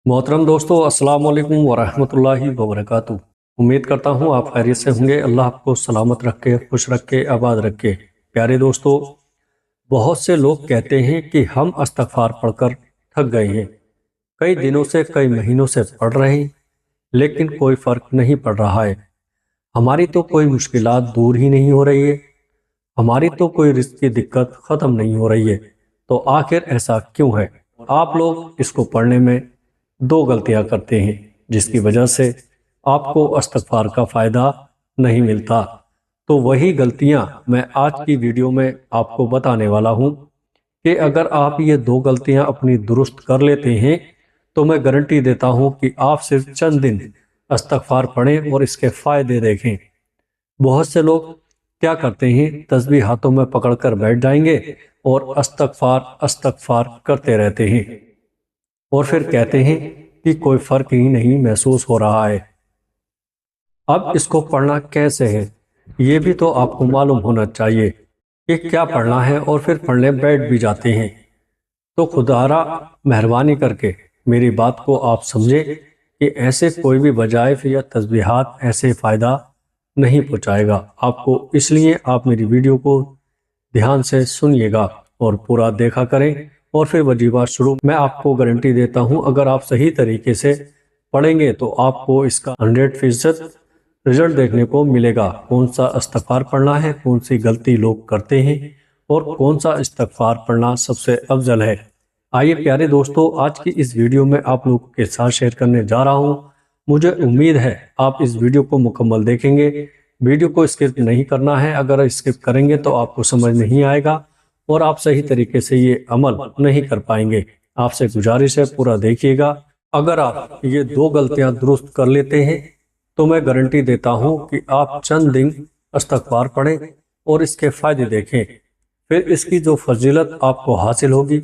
मोहतरम दोस्तों, अस्सलाम वालेकुम वरहमतुल्लाहि वबरकातुहू। उम्मीद करता हूँ आप खैरियत से होंगे। अल्लाह आपको सलामत रखे, खुश रखे, आबाद रखे। प्यारे दोस्तों, बहुत से लोग कहते हैं कि हम इस्तग़फ़ार पढ़कर थक गए हैं। कई दिनों से, कई महीनों से पढ़ रहे हैं, लेकिन कोई फ़र्क नहीं पड़ रहा है। हमारी तो कोई मुश्किलात दूर ही नहीं हो रही है, हमारी तो कोई रिज़्क़ की दिक्कत ख़त्म नहीं हो रही है। तो आखिर ऐसा क्यों है? आप लोग इसको पढ़ने में दो गलतियां करते हैं, जिसकी वजह से आपको इस्तग़फ़ार का फ़ायदा नहीं मिलता। तो वही गलतियां मैं आज की वीडियो में आपको बताने वाला हूं कि अगर आप ये दो गलतियां अपनी दुरुस्त कर लेते हैं तो मैं गारंटी देता हूं कि आप सिर्फ चंद दिन इस्तग़फ़ार पढ़ें और इसके फ़ायदे देखें। बहुत से लोग क्या करते हैं, तस्बीह हाथों में पकड़कर बैठ जाएंगे और इस्तग़फ़ार इस्तग़फ़ार करते रहते हैं और फिर कहते हैं कि कोई फ़र्क ही नहीं महसूस हो रहा है। अब इसको पढ़ना कैसे है, ये भी तो आपको मालूम होना चाहिए कि क्या पढ़ना है, और फिर पढ़ने बैठ भी जाते हैं। तो खुदारा मेहरबानी करके मेरी बात को आप समझे कि ऐसे कोई भी वज़ाइफ या तस्बीहात ऐसे फ़ायदा नहीं पहुँचाएगा आपको। इसलिए आप मेरी वीडियो को ध्यान से सुनिएगा और पूरा देखा करें और फिर वजीफा शुरू। मैं आपको गारंटी देता हूं, अगर आप सही तरीके से पढ़ेंगे तो आपको इसका 100% रिजल्ट देखने को मिलेगा। कौन सा इस्तग़फ़ार पढ़ना है, कौन सी गलती लोग करते हैं और कौन सा इस्तग़फ़ार पढ़ना सबसे अफजल है। आइए प्यारे दोस्तों, आज की इस वीडियो में आप लोगों के साथ शेयर करने जा रहा हूँ। मुझे उम्मीद है आप इस वीडियो को मुकम्मल देखेंगे। वीडियो को स्किप नहीं करना है, अगर स्किप करेंगे तो आपको समझ नहीं आएगा और आप सही तरीके से ये अमल नहीं कर पाएंगे। आपसे गुजारिश है पूरा देखिएगा। अगर आप ये दो गलतियां दुरुस्त कर लेते हैं तो मैं गारंटी देता हूं कि आप चंद दिन इस्तग़फ़ार पढ़ें और इसके फ़ायदे देखें। फिर इसकी जो फजीलत आपको हासिल होगी,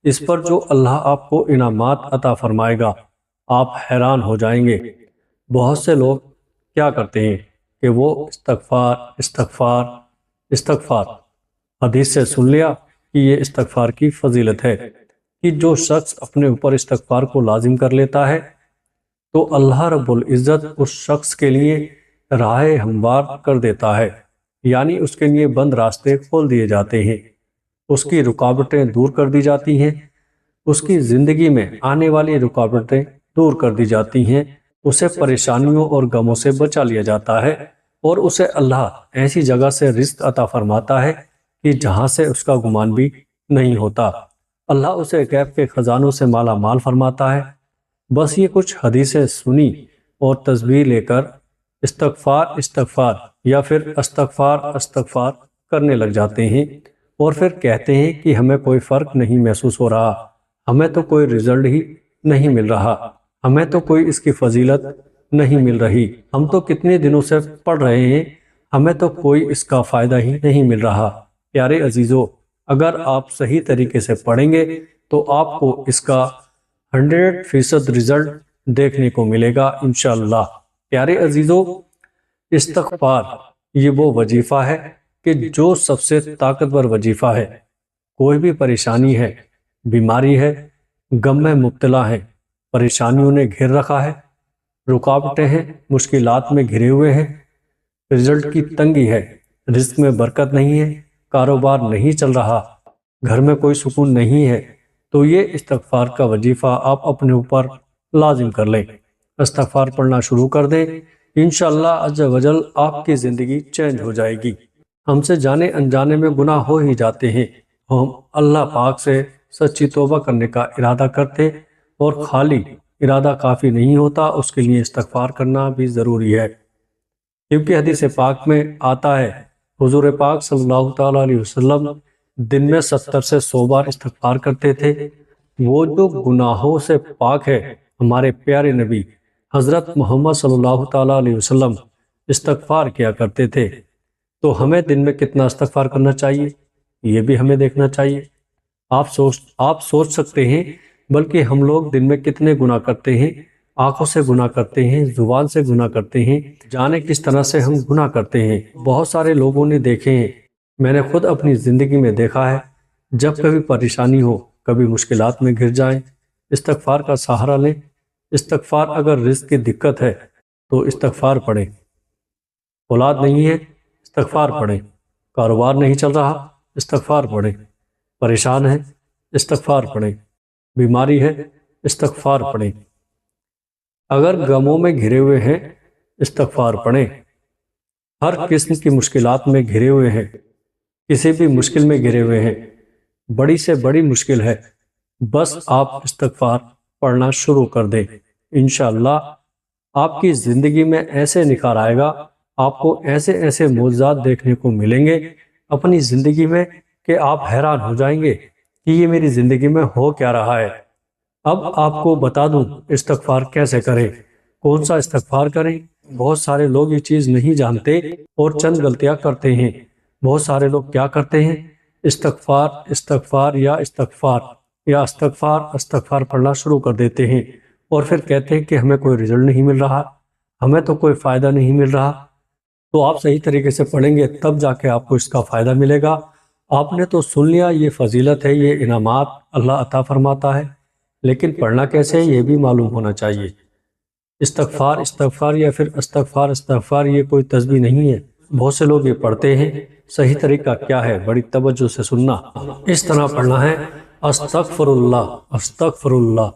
इस पर जो अल्लाह आपको इनामात अता फरमाएगा, आप हैरान हो जाएंगे। बहुत से लोग क्या करते हैं कि वो इस्तग़फ़ार इस्तग़फ़ार इस्तग़फ़ार हदीस से सुन लिया कि ये इस्तग़फ़ार की फजीलत है कि जो शख्स अपने ऊपर इस्तग़फ़ार को लाजिम कर लेता है तो अल्लाह रब्बुल इज़्ज़त उस शख्स के लिए राह हमवार कर देता है, यानी उसके लिए बंद रास्ते खोल दिए जाते हैं, उसकी रुकावटें दूर कर दी जाती हैं, उसकी ज़िंदगी में आने वाली रुकावटें दूर कर दी जाती हैं, उसे परेशानियों और गमों से बचा लिया जाता है और उसे अल्लाह ऐसी जगह से रिज़्क़ अता फरमाता है कि जहाँ से उसका गुमान भी नहीं होता। अल्लाह उसे गैब के ख़जानों से माला माल फरमाता है। बस ये कुछ हदीसें सुनी और तस्बीह लेकर इस्तग़फ़ार इस्तग़फ़ार या फिर इस्तग़फ़ार इस्तग़फ़ार करने लग जाते हैं और फिर कहते हैं कि हमें कोई फ़र्क नहीं महसूस हो रहा, हमें तो कोई रिज़ल्ट ही नहीं मिल रहा, हमें तो कोई इसकी फजीलत नहीं मिल रही, हम तो कितने दिनों से पढ़ रहे हैं, हमें तो कोई इसका फ़ायदा ही नहीं मिल रहा। प्यारे अजीज़ों, अगर आप सही तरीके से पढ़ेंगे तो आपको इसका 100% रिजल्ट देखने को मिलेगा इंशाअल्लाह। प्यारे अजीज़ों, इस्तग़फ़ार ये वो वजीफ़ा है कि जो सबसे ताकतवर वजीफ़ा है। कोई भी परेशानी है, बीमारी है, गम में मुब्तला है, परेशानियों ने घेर रखा है, रुकावटें हैं, मुश्किलात में घिरे हुए हैं, रिजल्ट की तंगी है, रिज़्क़ में बरकत नहीं है, कारोबार नहीं चल रहा, घर में कोई सुकून नहीं है, तो ये इस्तग़फ़ार का वजीफ़ा आप अपने ऊपर लाजिम कर लें। इस्तग़फ़ार पढ़ना शुरू कर दें, इंशाअल्लाह अज़्ज़ वजल आपकी ज़िंदगी चेंज हो जाएगी। हमसे जाने अनजाने में गुनाह हो ही जाते हैं, हम अल्लाह पाक से सच्ची तौबा करने का इरादा करते और खाली इरादा काफ़ी नहीं होता, उसके लिए इस्तग़फ़ार करना भी ज़रूरी है। क्योंकि हदीस पाक में आता है, हुज़ूर पाक सल्लल्लाहु तआला अलैहि वसल्लम दिन में 70 से 100 बार इस्तग़फ़ार करते थे। वो जो गुनाहों से पाक है, हमारे प्यारे नबी हज़रत मोहम्मद सल्लल्लाहु तआला अलैहि वसल्लम इस्तग़फ़ार किया करते थे। तो हमें दिन में कितना इस्तग़फ़ार करना चाहिए, ये भी हमें देखना चाहिए। आप सोच सकते हैं, बल्कि हम लोग दिन में कितने गुनाह करते हैं, आंखों से गुनाह करते हैं, जुबान से गुनाह करते हैं, जाने किस तरह से हम गुनाह करते हैं। बहुत सारे लोगों ने देखे हैं, मैंने खुद अपनी ज़िंदगी में देखा है, जब कभी परेशानी हो, कभी मुश्किलात में घिर जाएं, इस्तग़फ़ार का सहारा लें, استغفار اگر رزق کی دقت ہے تو استغفار پڑھیں، اولاد نہیں ہے استغفار پڑھیں، کاروبار نہیں چل رہا استغفار پڑھیں، پریشان ہے استغفار پڑھیں، بیماری ہے استغفار پڑھیں، اگر غموں میں گھرے ہوئے ہیں استغفار پڑھیں، ہر قسم کی مشکلات میں گھرے ہوئے ہیں، کسی بھی مشکل میں گھرے ہوئے ہیں، بڑی سے بڑی مشکل ہے، بس آپ استغفار پڑھنا شروع کر دیں، انشاءاللہ آپ کی زندگی میں ایسے نکھار آئے گا، آپ کو ایسے ایسے معجزات دیکھنے کو ملیں گے اپنی زندگی میں کہ آپ حیران ہو جائیں گے کہ یہ میری زندگی میں ہو کیا رہا ہے۔ اب آپ کو بتا دوں استغفار کیسے کریں، کون سا استغفار کریں۔ بہت سارے لوگ یہ چیز نہیں جانتے اور چند غلطیاں کرتے ہیں۔ بہت سارے لوگ کیا کرتے ہیں، استغفار استغفار یا استغفار یا استغفار استغفار پڑھنا شروع کر دیتے ہیں اور پھر کہتے ہیں کہ ہمیں کوئی رزلٹ نہیں مل رہا، ہمیں تو کوئی فائدہ نہیں مل رہا۔ تو آپ صحیح طریقے سے پڑھیں گے تب جا کے آپ کو اس کا فائدہ ملے گا۔ آپ نے تو سن لیا یہ فضیلت ہے، یہ انعامات اللہ عطا فرماتا ہے، لیکن پڑھنا کیسے ہے یہ بھی معلوم ہونا چاہیے۔ استغفار استغفار یا پھر استغفار استغفار یہ کوئی تسبیح نہیں ہے، بہت سے لوگ یہ پڑھتے ہیں۔ صحیح طریقہ کیا ہے، بڑی توجہ سے سننا۔ اس طرح پڑھنا ہے استغفر اللہ استغفر اللہ،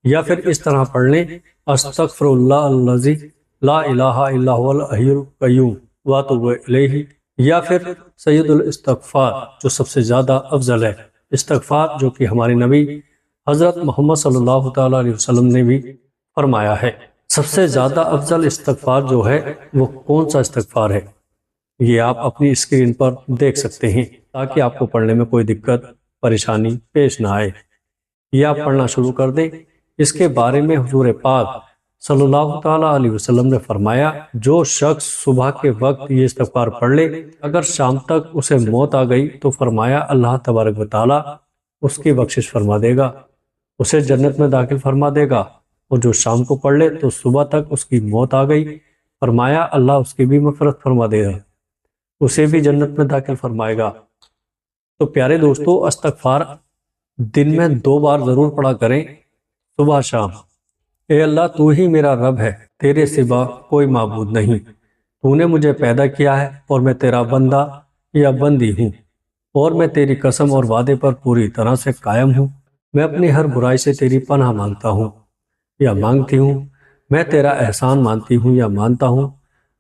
یا پھر اس طرح پڑھ لیں استغفر اللہ الذی لا الہ الا هو الحی القیوم واتوب الیہ، یا پھر سید الاستغفار جو سب سے زیادہ افضل ہے استغفار، جو کہ ہمارے نبی حضرت محمد صلی اللہ تعالیٰ علیہ وسلم نے بھی فرمایا ہے۔ سب سے زیادہ افضل استغفار جو ہے وہ کون سا استغفار ہے، یہ آپ اپنی اسکرین پر دیکھ سکتے ہیں تاکہ آپ کو پڑھنے میں کوئی دقت پریشانی پیش نہ آئے۔ یہ آپ پڑھنا شروع کر دیں۔ اس کے بارے میں حضور پاک صلی اللہ تعالیٰ علیہ وسلم نے فرمایا، جو شخص صبح کے وقت یہ استغفار پڑھ لے، اگر شام تک اسے موت آ گئی تو فرمایا اللہ تبارک و تعالیٰ اس کی بخشش فرما دے گا، اسے جنت میں داخل فرما دے گا، اور جو شام کو پڑھ لے تو صبح تک اس کی موت آ گئی، فرمایا اللہ اس کی بھی مغفرت فرما دے گا، اسے بھی جنت میں داخل فرمائے گا۔ تو پیارے دوستو، استغفار دن میں 2 بار ضرور پڑھا کریں، صبح شام۔ اے اللہ تو ہی میرا رب ہے، تیرے سوا کوئی معبود نہیں، تو نے مجھے پیدا کیا ہے اور میں تیرا بندہ یا بندی ہوں، اور میں تیری قسم اور وعدے پر پوری طرح سے قائم ہوں۔ میں اپنی ہر برائی سے تیری پناہ مانگتا ہوں یا مانگتی ہوں، میں تیرا احسان مانتی ہوں یا مانتا ہوں،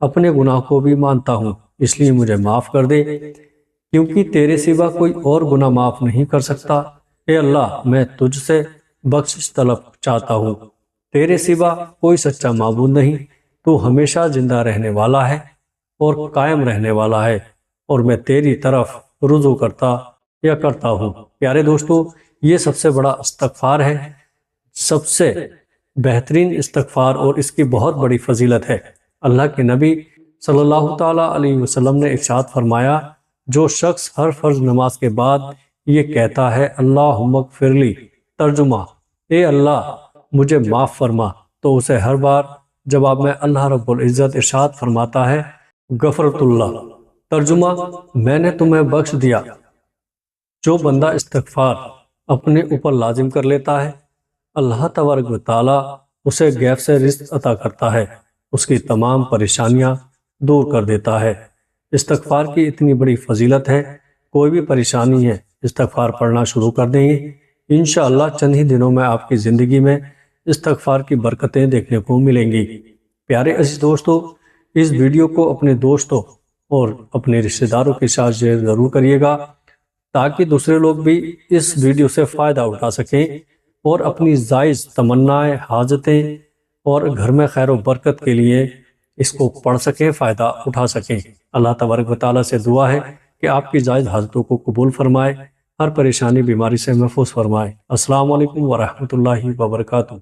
اپنے گناہ کو بھی مانتا ہوں، اس لیے مجھے معاف کر دے، کیونکہ تیرے سوا کوئی اور گناہ معاف نہیں کر سکتا۔ اے اللہ میں تجھ سے بخشش طلب چاہتا ہوں، تیرے سوا کوئی سچا معبود نہیں، تو ہمیشہ زندہ رہنے والا ہے اور قائم رہنے والا ہے، اور میں تیری طرف رجوع کرتا ہوں۔ پیارے دوستو، یہ سب سے بڑا استغفار ہے، سب سے بہترین استغفار، اور اس کی بہت بڑی فضیلت ہے۔ اللہ کے نبی صلی اللہ تعالیٰ علیہ وسلم نے ارشاد فرمایا، جو شخص ہر فرض نماز کے بعد یہ کہتا ہے اللہم اغفر لی، ترجمہ اے اللہ مجھے معاف فرما، تو اسے ہر بار جواب میں اللہ رب العزت ارشاد فرماتا ہے غفرت اللہ، ترجمہ میں نے تمہیں بخش دیا۔ جو بندہ استغفار اپنے اوپر لازم کر لیتا ہے، اللہ تبارک و تعالیٰ اسے غیب سے رزق عطا کرتا ہے، اس کی تمام پریشانیاں دور کر دیتا ہے۔ استغفار کی اتنی بڑی فضیلت ہے، کوئی بھی پریشانی ہے استغفار پڑھنا شروع کر دیں گے، انشاءاللہ چند ہی دنوں میں آپ کی زندگی میں استغفار کی برکتیں دیکھنے کو ملیں گی۔ پیارے عزیز دوستو، اس ویڈیو کو اپنے دوستوں اور اپنے رشتہ داروں کے ساتھ شیئر ضرور کریے گا، تاکہ دوسرے لوگ بھی اس ویڈیو سے فائدہ اٹھا سکیں اور اپنی جائز تمنائیں، حاجتیں اور گھر میں خیر و برکت کے لیے اس کو پڑھ سکیں، فائدہ اٹھا سکیں۔ اللہ تبارک و تعالیٰ سے دعا ہے کہ آپ کی جائز حاجتوں کو قبول فرمائے، ہر پریشانی بیماری سے محفوظ فرمائے۔ السلام علیکم ورحمۃ اللہ وبرکاتہ۔